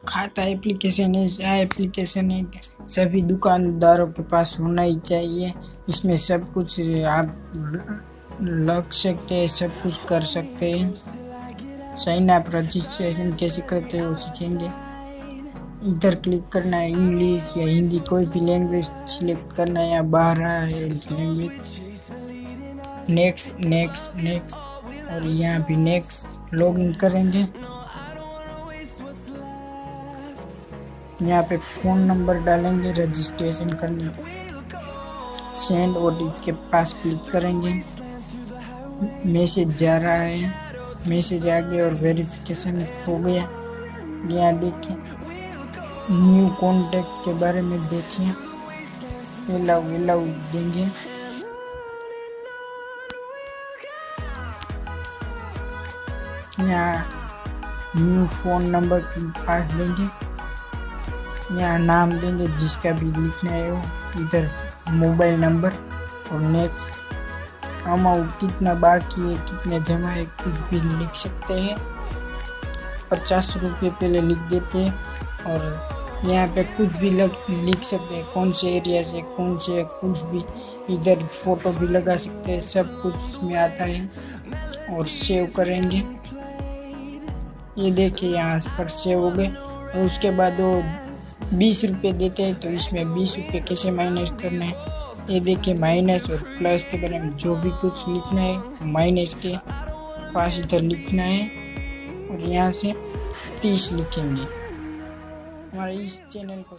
खाता एप्लीकेशन है, एप्लीकेशन है सभी दुकानदारों के पास होना ही चाहिए। इसमें सब कुछ आप लग सकते हैं, सब कुछ कर सकते हैं। साइन अप रजिस्ट्रेशन कैसे करते हैं वो सीखेंगे। इधर क्लिक करना है, इंग्लिश या हिंदी कोई भी लैंग्वेज सिलेक्ट करना है या बाहर है लैंग्वेज। नेक्स्ट नेक्स्ट नेक्स्ट और यहाँ भी नेक्स्ट लॉगिन करेंगे। यहाँ पे फ़ोन नंबर डालेंगे रजिस्ट्रेशन करने के लिए। सेंड ओटीपी के पास क्लिक करेंगे। मैसेज जा रहा है, मैसेज आ गया और वेरिफिकेशन हो गया। यहाँ देखिए न्यू कॉन्टैक्ट के बारे में देखिए, अलाउ देंगे। यहाँ न्यू फ़ोन नंबर के पास देंगे। यहाँ नाम देंगे जिसका भी लिखना है वो, इधर मोबाइल नंबर और नेक्स्ट। अमाउंट कितना बाकी है, कितना जमा है, कुछ भी लिख सकते हैं। 50 रुपये पहले लिख देते हैं और यहाँ पे कुछ भी लिख सकते हैं, कौन से एरिया से कौन से, कुछ भी। इधर फोटो भी लगा सकते हैं, सब कुछ इसमें आता है। और सेव करेंगे, ये देखिए यहाँ पर सेव हो गए। और उसके बाद वो 20 रुपये देते हैं, तो इसमें 20 रुपये कैसे माइनस करना है ये देखिए। माइनस और प्लस के बारे में जो भी कुछ लिखना है माइनस के पास इधर लिखना है और यहाँ से 30 लिखेंगे। हमारे इस चैनल को